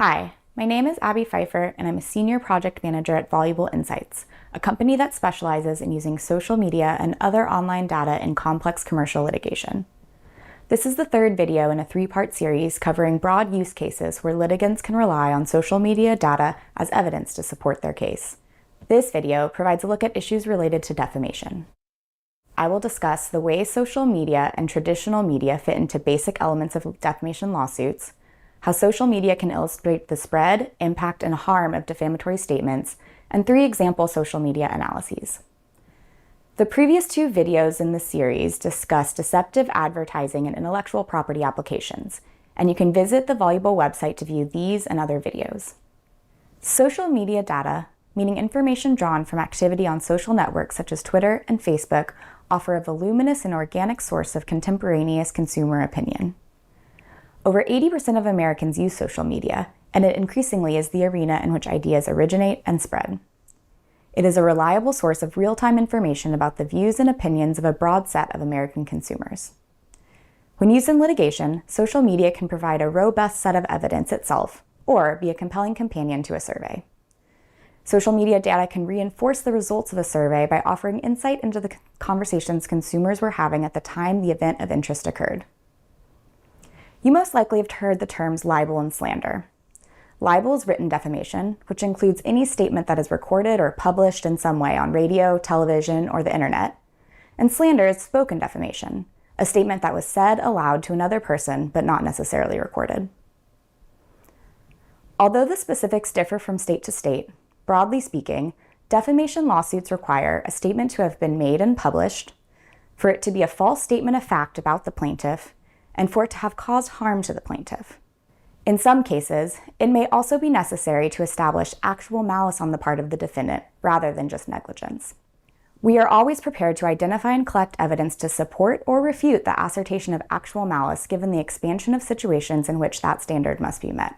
Hi, my name is Abby Pfeiffer, and I'm a Senior Project Manager at Voluble Insights, a company that specializes in using social media and other online data in complex commercial litigation. This is the third video in a three-part series covering broad use cases where litigants can rely on social media data as evidence to support their case. This video provides a look at issues related to defamation. I will discuss the ways social media and traditional media fit into basic elements of defamation lawsuits, how social media can illustrate the spread, impact, and harm of defamatory statements, and 3 example social media analyses. The previous 2 videos in this series discuss deceptive advertising and intellectual property applications, and you can visit the Voluble website to view these and other videos. Social media data, meaning information drawn from activity on social networks such as Twitter and Facebook, offer a voluminous and organic source of contemporaneous consumer opinion. Over 80% of Americans use social media, and it increasingly is the arena in which ideas originate and spread. It is a reliable source of real-time information about the views and opinions of a broad set of American consumers. When used in litigation, social media can provide a robust set of evidence itself, or be a compelling companion to a survey. Social media data can reinforce the results of a survey by offering insight into the conversations consumers were having at the time the event of interest occurred. You most likely have heard the terms libel and slander. Libel is written defamation, which includes any statement that is recorded or published in some way on radio, television, or the internet. And slander is spoken defamation, a statement that was said aloud to another person but not necessarily recorded. Although the specifics differ from state to state, broadly speaking, defamation lawsuits require a statement to have been made and published, for it to be a false statement of fact about the plaintiff, and for it to have caused harm to the plaintiff. In some cases, it may also be necessary to establish actual malice on the part of the defendant, rather than just negligence. We are always prepared to identify and collect evidence to support or refute the assertion of actual malice given the expansion of situations in which that standard must be met.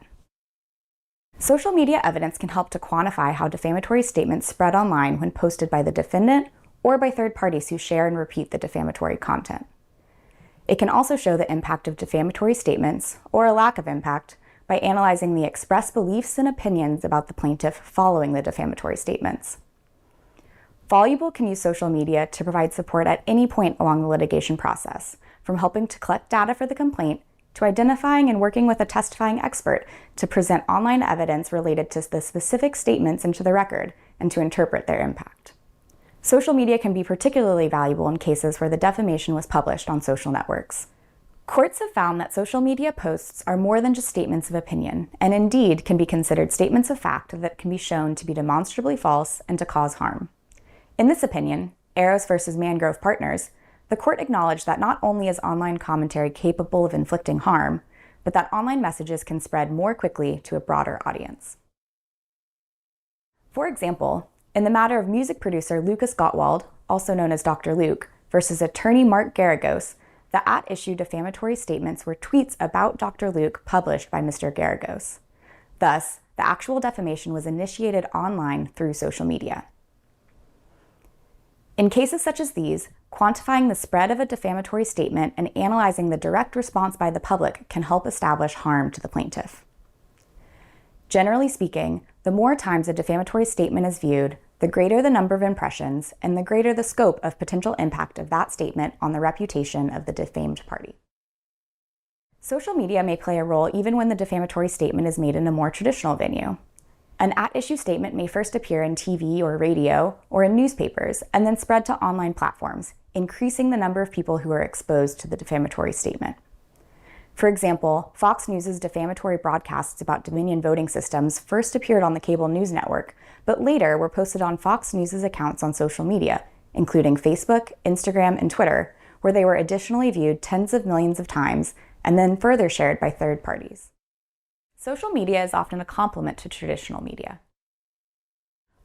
Social media evidence can help to quantify how defamatory statements spread online when posted by the defendant or by third parties who share and repeat the defamatory content. It can also show the impact of defamatory statements, or a lack of impact, by analyzing the expressed beliefs and opinions about the plaintiff following the defamatory statements. Voluble can use social media to provide support at any point along the litigation process, from helping to collect data for the complaint to identifying and working with a testifying expert to present online evidence related to the specific statements into the record and to interpret their impact. Social media can be particularly valuable in cases where the defamation was published on social networks. Courts have found that social media posts are more than just statements of opinion, and indeed can be considered statements of fact that can be shown to be demonstrably false and to cause harm. In this opinion, Arrows v. Mangrove Partners, the court acknowledged that not only is online commentary capable of inflicting harm, but that online messages can spread more quickly to a broader audience. For example, in the matter of music producer Lucas Gottwald, also known as Dr. Luke, versus attorney Mark Garagos, the at-issue defamatory statements were tweets about Dr. Luke published by Mr. Garagos. Thus, the actual defamation was initiated online through social media. In cases such as these, quantifying the spread of a defamatory statement and analyzing the direct response by the public can help establish harm to the plaintiff. Generally speaking, the more times a defamatory statement is viewed, the greater the number of impressions and the greater the scope of potential impact of that statement on the reputation of the defamed party. Social media may play a role even when the defamatory statement is made in a more traditional venue. An at-issue statement may first appear in TV or radio or in newspapers and then spread to online platforms, increasing the number of people who are exposed to the defamatory statement. For example, Fox News' defamatory broadcasts about Dominion voting systems first appeared on the cable news network, but later were posted on Fox News' accounts on social media, including Facebook, Instagram, and Twitter, where they were additionally viewed tens of millions of times and then further shared by third parties. Social media is often a complement to traditional media.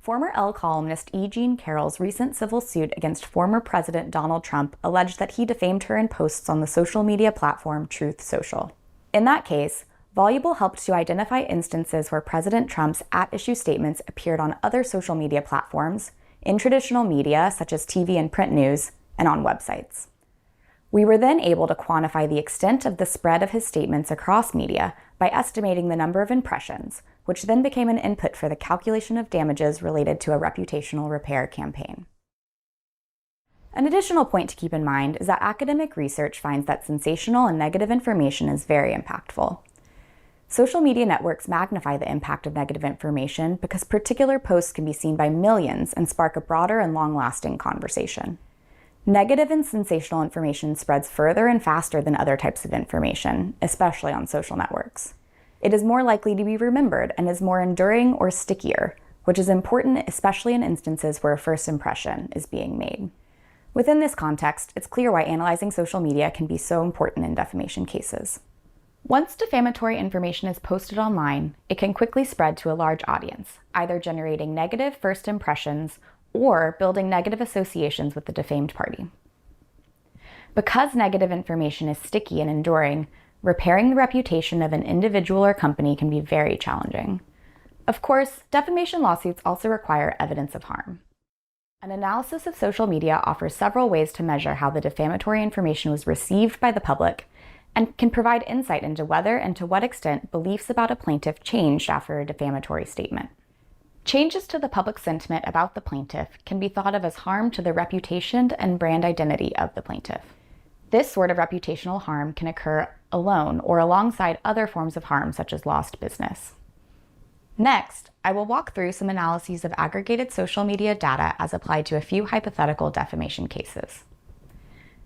Former Elle columnist E. Jean Carroll's recent civil suit against former President Donald Trump alleged that he defamed her in posts on the social media platform Truth Social. In that case, Voluble helped to identify instances where President Trump's at-issue statements appeared on other social media platforms, in traditional media such as TV and print news, and on websites. We were then able to quantify the extent of the spread of his statements across media by estimating the number of impressions, which then became an input for the calculation of damages related to a reputational repair campaign. An additional point to keep in mind is that academic research finds that sensational and negative information is very impactful. Social media networks magnify the impact of negative information because particular posts can be seen by millions and spark a broader and long-lasting conversation. Negative and sensational information spreads further and faster than other types of information, especially on social networks. It is more likely to be remembered and is more enduring or stickier, which is important especially in instances where a first impression is being made. Within this context, it's clear why analyzing social media can be so important in defamation cases. Once defamatory information is posted online, it can quickly spread to a large audience, either generating negative first impressions or building negative associations with the defamed party. Because negative information is sticky and enduring, repairing the reputation of an individual or company can be very challenging. Of course, defamation lawsuits also require evidence of harm. An analysis of social media offers several ways to measure how the defamatory information was received by the public and can provide insight into whether and to what extent beliefs about a plaintiff changed after a defamatory statement. Changes to the public sentiment about the plaintiff can be thought of as harm to the reputation and brand identity of the plaintiff. This sort of reputational harm can occur alone or alongside other forms of harm such as lost business. Next, I will walk through some analyses of aggregated social media data as applied to a few hypothetical defamation cases.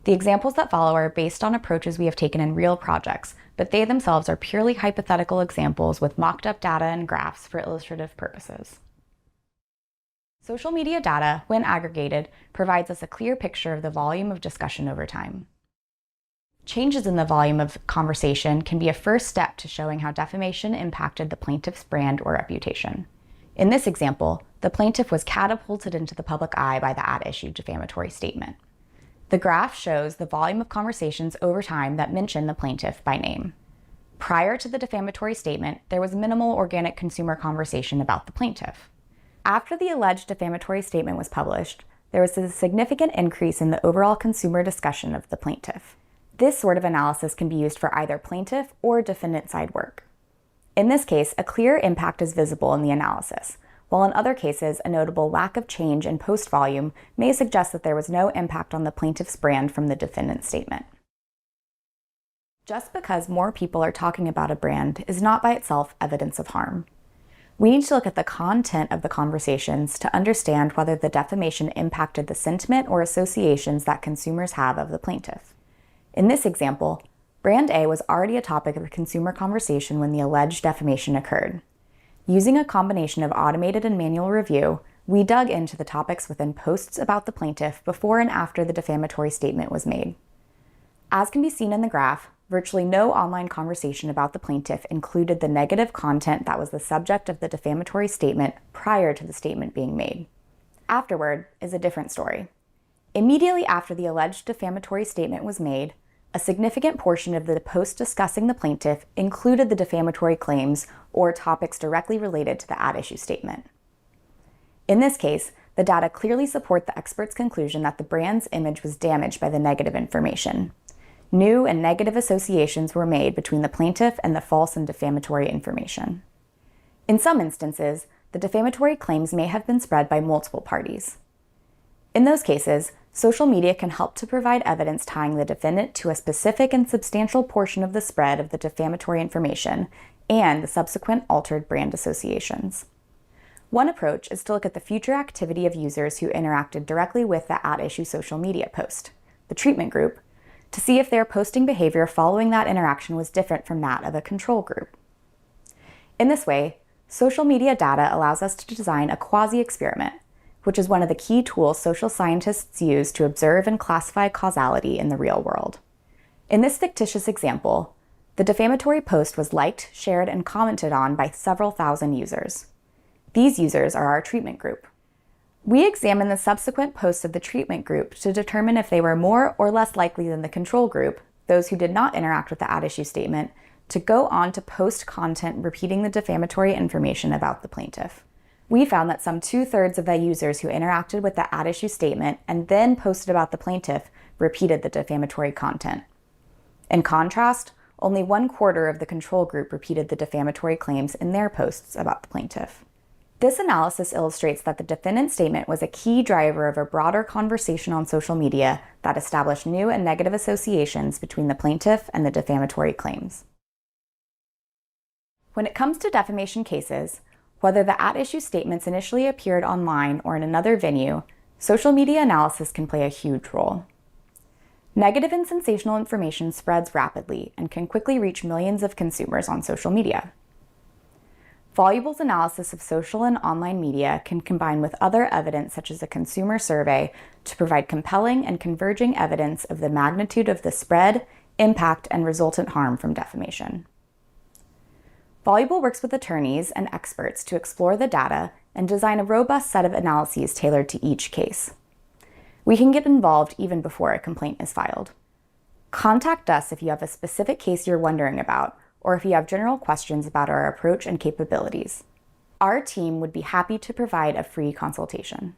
The examples that follow are based on approaches we have taken in real projects, but they themselves are purely hypothetical examples with mocked-up data and graphs for illustrative purposes. Social media data, when aggregated, provides us a clear picture of the volume of discussion over time. Changes in the volume of conversation can be a first step to showing how defamation impacted the plaintiff's brand or reputation. In this example, the plaintiff was catapulted into the public eye by the at-issue defamatory statement. The graph shows the volume of conversations over time that mention the plaintiff by name. Prior to the defamatory statement, there was minimal organic consumer conversation about the plaintiff. After the alleged defamatory statement was published, there was a significant increase in the overall consumer discussion of the plaintiff. This sort of analysis can be used for either plaintiff or defendant side work. In this case, a clear impact is visible in the analysis, while in other cases, a notable lack of change in post volume may suggest that there was no impact on the plaintiff's brand from the defendant's statement. Just because more people are talking about a brand is not by itself evidence of harm. We need to look at the content of the conversations to understand whether the defamation impacted the sentiment or associations that consumers have of the plaintiff. In this example, Brand A was already a topic of consumer conversation when the alleged defamation occurred. Using a combination of automated and manual review, we dug into the topics within posts about the plaintiff before and after the defamatory statement was made. As can be seen in the graph, virtually no online conversation about the plaintiff included the negative content that was the subject of the defamatory statement prior to the statement being made. Afterward is a different story. Immediately after the alleged defamatory statement was made, a significant portion of the post discussing the plaintiff included the defamatory claims or topics directly related to the at-issue statement. In this case, the data clearly support the expert's conclusion that the brand's image was damaged by the negative information. New and negative associations were made between the plaintiff and the false and defamatory information. In some instances, the defamatory claims may have been spread by multiple parties. In those cases, social media can help to provide evidence tying the defendant to a specific and substantial portion of the spread of the defamatory information and the subsequent altered brand associations. One approach is to look at the future activity of users who interacted directly with the at-issue social media post, the treatment group, to see if their posting behavior following that interaction was different from that of a control group. In this way, social media data allows us to design a quasi-experiment, which is one of the key tools social scientists use to observe and classify causality in the real world. In this fictitious example, the defamatory post was liked, shared, and commented on by several thousand users. These users are our treatment group. We examine the subsequent posts of the treatment group to determine if they were more or less likely than the control group, those who did not interact with the at-issue statement, to go on to post content repeating the defamatory information about the plaintiff. We found that some 2/3 of the users who interacted with the at-issue statement and then posted about the plaintiff repeated the defamatory content. In contrast, only 1/4 of the control group repeated the defamatory claims in their posts about the plaintiff. This analysis illustrates that the defendant's statement was a key driver of a broader conversation on social media that established new and negative associations between the plaintiff and the defamatory claims. When it comes to defamation cases, whether the at-issue statements initially appeared online or in another venue, social media analysis can play a huge role. Negative and sensational information spreads rapidly and can quickly reach millions of consumers on social media. Voluble's analysis of social and online media can combine with other evidence such as a consumer survey to provide compelling and converging evidence of the magnitude of the spread, impact, and resultant harm from defamation. Voluble works with attorneys and experts to explore the data and design a robust set of analyses tailored to each case. We can get involved even before a complaint is filed. Contact us if you have a specific case you're wondering about, or if you have general questions about our approach and capabilities. Our team would be happy to provide a free consultation.